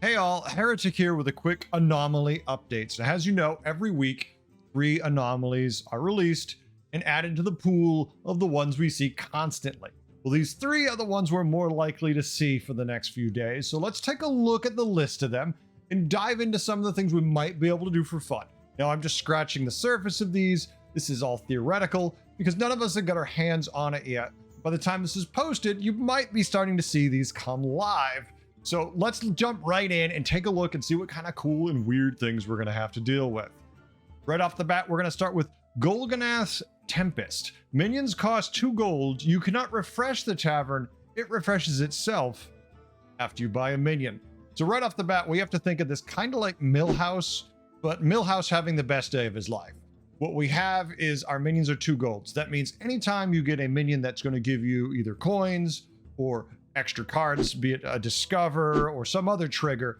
Hey all, Heretic here with a quick anomaly update. So as you know, every week, 3 anomalies are released and added to the pool of the ones we see constantly. Well, these 3 are the ones we're more likely to see for the next few days. So let's take a look at the list of them and dive into some of the things we might be able to do for fun. Now, I'm just scratching the surface of these. This is all theoretical because none of us have got our hands on it yet. By the time this is posted, you might be starting to see these come live. So let's jump right in and take a look and see what kind of cool and weird things we're going to have to deal with. Right off the bat, we're going to start with Golganath's Tempest. Minions cost 2 gold. You cannot refresh the tavern. It refreshes itself after you buy a minion. So right off the bat, we have to think of this kind of like Millhouse, but Millhouse having the best day of his life. What we have is our minions are 2 golds. That means anytime you get a minion that's going to give you either coins or extra cards, be it a discover or some other trigger,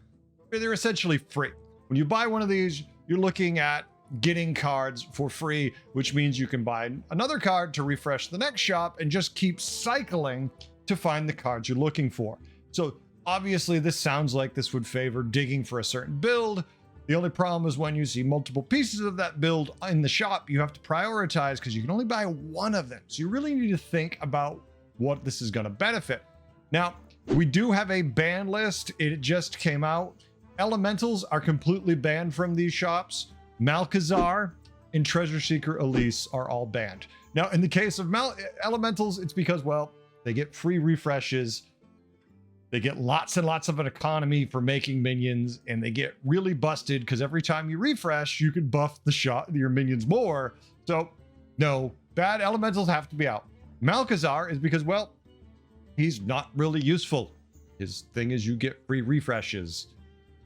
they're essentially free. When you buy one of these, you're looking at getting cards for free, which means you can buy another card to refresh the next shop and just keep cycling to find the cards you're looking for. So obviously this sounds like this would favor digging for a certain build. The only problem is when you see multiple pieces of that build in the shop, you have to prioritize because you can only buy one of them. So you really need to think about what this is going to benefit. Now, we do have a ban list. It just came out. Elementals are completely banned from these shops. MarkMcKz and Treasure Seeker Elise are all banned. Now, in the case of Elementals, it's because, well, they get free refreshes. They get lots and lots of an economy for making minions, and they get really busted because every time you refresh, you can buff your minions more. So, no, bad Elementals have to be out. MarkMcKz is because, well, he's not really useful. His thing is you get free refreshes.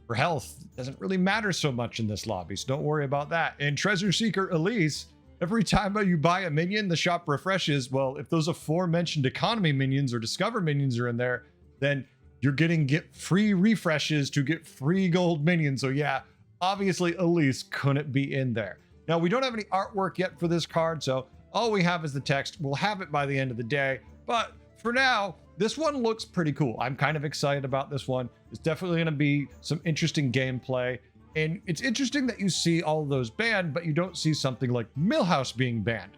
For health, doesn't really matter so much in this lobby, so don't worry about that. And Treasure Seeker Elise, every time you buy a minion, the shop refreshes. Well, if those aforementioned economy minions or discover minions are in there, then you're get free refreshes to get free gold minions. So yeah, obviously Elise couldn't be in there. Now, we don't have any artwork yet for this card, so all we have is the text. We'll have it by the end of the day, but for now, this one looks pretty cool. I'm kind of excited about this one. It's definitely going to be some interesting gameplay. And it's interesting that you see all of those banned, but you don't see something like Millhouse being banned.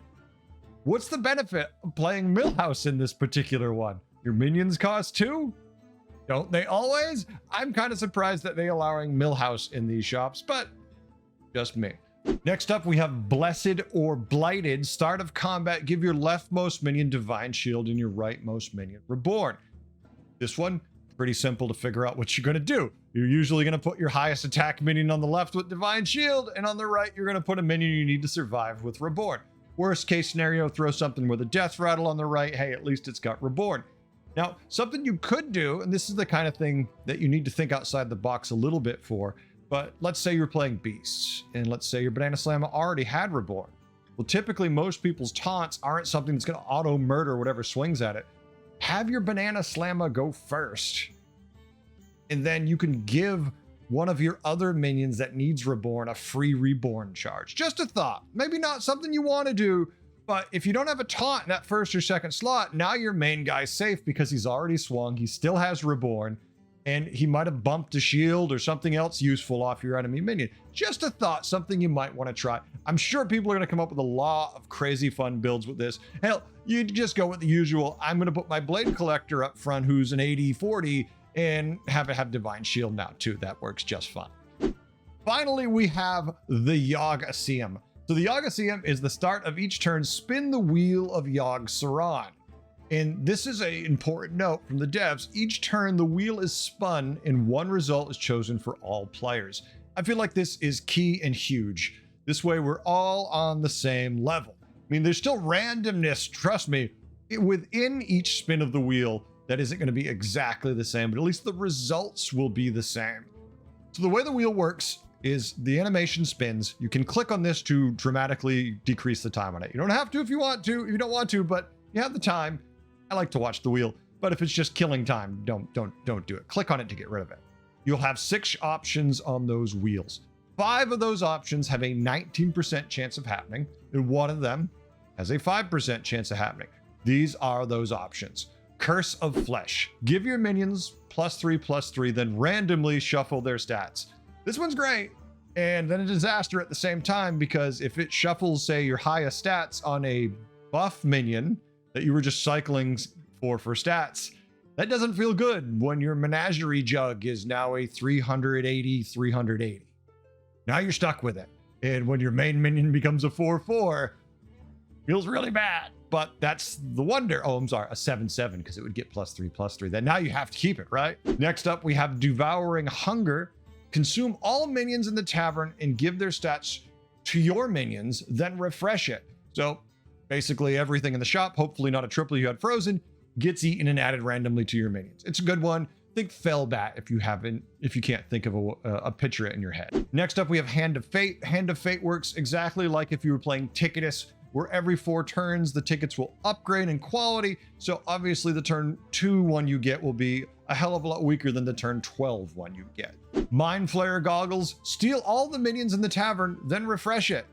What's the benefit of playing Millhouse in this particular one? Your minions cost 2? Don't they always? I'm kind of surprised that they're allowing Millhouse in these shops, but just me. Next up, we have Blessed or Blighted. Start of combat, give your leftmost minion Divine Shield and your rightmost minion Reborn. This one, pretty simple to figure out what you're going to do. You're usually going to put your highest attack minion on the left with Divine Shield, and on the right, you're going to put a minion you need to survive with Reborn. Worst case scenario, throw something with a Death Rattle on the right. Hey, at least it's got Reborn. Now, something you could do, and this is the kind of thing that you need to think outside the box a little bit for, but let's say you're playing Beasts, and let's say your Banana Slamma already had Reborn. Well, typically most people's taunts aren't something that's going to auto-murder whatever swings at it. Have your Banana Slamma go first, and then you can give one of your other minions that needs Reborn a free Reborn charge. Just a thought. Maybe not something you want to do, but if you don't have a taunt in that first or second slot, now your main guy's safe because he's already swung, he still has Reborn, and he might have bumped a shield or something else useful off your enemy minion. Just a thought, something you might want to try. I'm sure people are going to come up with a lot of crazy fun builds with this. Hell, you just go with the usual. I'm going to put my Blade Collector up front who's an 80-40 and have it have Divine Shield now too. That works just fine. Finally, we have the Yogg-iseum. So the Yogg-iseum is the start of each turn. Spin the wheel of Yogg-saron. And this is an important note from the devs. Each turn, the wheel is spun and one result is chosen for all players. I feel like this is key and huge. This way, we're all on the same level. I mean, there's still randomness, trust me, within each spin of the wheel that isn't going to be exactly the same, but at least the results will be the same. So the way the wheel works is the animation spins. You can click on this to dramatically decrease the time on it. You don't have to if you want to, if you don't want to, but you have the time. I like to watch the wheel, but if it's just killing time, don't do it. Click on it to get rid of it. You'll have 6 options on those wheels. 5 of those options have a 19% chance of happening, and one of them has a 5% chance of happening. These are those options. Curse of Flesh. Give your minions +3/+3, then randomly shuffle their stats. This one's great, and then a disaster at the same time, because if it shuffles, say, your highest stats on a buff minion that you were just cycling for stats, that doesn't feel good when your menagerie jug is now a 380. Now you're stuck with it. And when your main minion becomes a 4/4, feels really bad. But that's the wonder. Oh, I'm sorry, a 7/7, because it would get +3/+3. Then now you have to keep it, right? Next up, we have Devouring Hunger. Consume all minions in the tavern and give their stats to your minions, then refresh it. So basically everything in the shop, hopefully not a triple you had frozen, gets eaten and added randomly to your minions. It's a good one. Think Firebat if you can't think of a picture in your head. Next up, we have Hand of Fate. Hand of Fate works exactly like if you were playing Ticketus, where every 4 turns, the tickets will upgrade in quality. So obviously the turn 2 one you get will be a hell of a lot weaker than the turn 12 one you get. Mind Flayer Goggles. Steal all the minions in the tavern, then refresh it.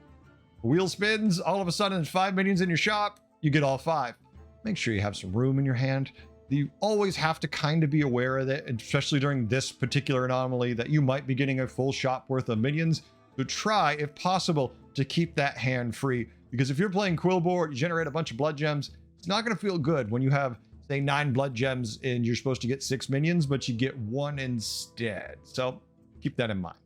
Wheel spins, all of a sudden it's 5 minions in your shop, you get all 5. Make sure you have some room in your hand. You always have to kind of be aware of it, especially during this particular anomaly, that you might be getting a full shop worth of minions. So try, if possible, to keep that hand free. Because if you're playing Quillboard, you generate a bunch of blood gems, it's not going to feel good when you have, say, 9 blood gems and you're supposed to get 6 minions, but you get 1 instead. So keep that in mind.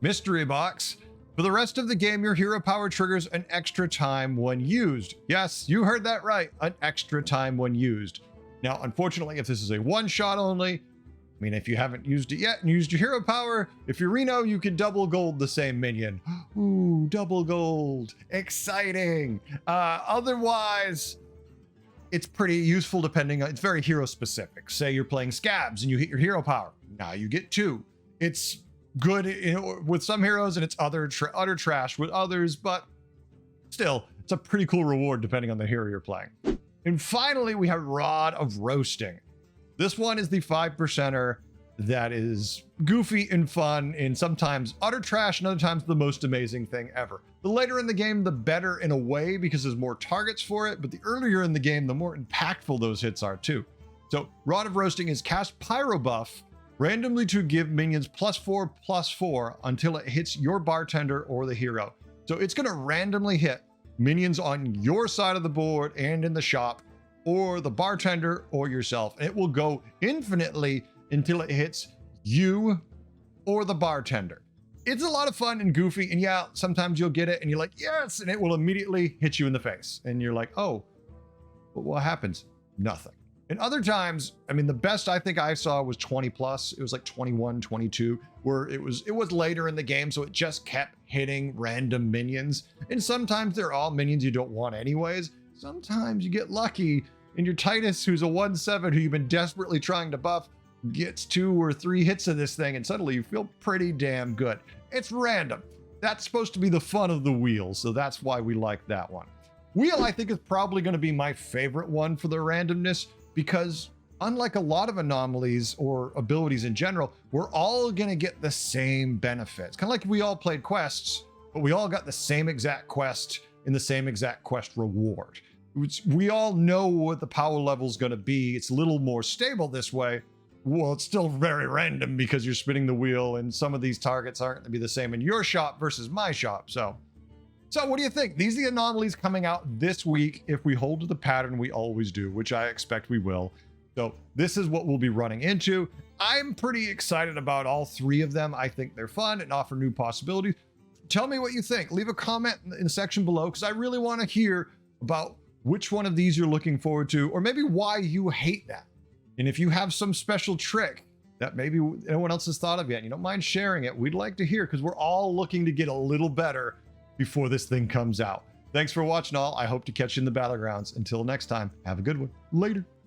Mystery Box. For the rest of the game, your hero power triggers an extra time when used. Yes, you heard that right, an extra time when used. Now, unfortunately, if this is a one-shot only, I mean, if you haven't used it yet and used your hero power, if you're Reno, you can double gold the same minion. Ooh, double gold. Exciting. Otherwise, it's pretty useful depending on, it's very hero specific. Say you're playing Scabs and you hit your hero power. Now you get 2. It's good with some heroes and it's utter trash with others, but still, it's a pretty cool reward depending on the hero you're playing. And finally, we have Rod of Roasting. This one is the 5%er that is goofy and fun and sometimes utter trash and other times the most amazing thing ever. The later in the game, the better in a way because there's more targets for it, but the earlier in the game, the more impactful those hits are too. So Rod of Roasting is cast Pyro buff randomly to give minions +4/+4 until it hits your bartender or the hero. So it's going to randomly hit minions on your side of the board and in the shop, or the bartender or yourself. And it will go infinitely until it hits you or the bartender. It's a lot of fun and goofy, and yeah, sometimes you'll get it and you're like, yes, and it will immediately hit you in the face. And you're like, oh, but what happens? Nothing. And other times, I mean, the best I think I saw was 20+. It was like 21, 22, where it was later in the game, so it just kept hitting random minions. And sometimes they're all minions you don't want anyways. Sometimes you get lucky, and your Titus, who's a 1/7, who you've been desperately trying to buff, gets 2 or 3 hits of this thing, and suddenly you feel pretty damn good. It's random. That's supposed to be the fun of the wheel, so that's why we like that one. Wheel, I think, is probably going to be my favorite one for the randomness, because unlike a lot of anomalies or abilities in general, we're all going to get the same benefits. Kind of like we all played quests, but we all got the same exact quest and the same exact quest reward. We all know what the power level is going to be. It's a little more stable this way. Well, it's still very random because you're spinning the wheel and some of these targets aren't going to be the same in your shop versus my shop. So what do you think? These are the anomalies coming out this week if we hold to the pattern we always do, which I expect we will. So this is what we'll be running into. I'm pretty excited about all 3 of them. I think they're fun and offer new possibilities. Tell me what you think. Leave a comment in the section below, because I really want to hear about which one of these you're looking forward to, or maybe why you hate that. And if you have some special trick that maybe no one else has thought of yet, and you don't mind sharing it, we'd like to hear, because we're all looking to get a little better before this thing comes out. Thanks for watching all. I hope to catch you in the Battlegrounds. Until next time, have a good one. Later.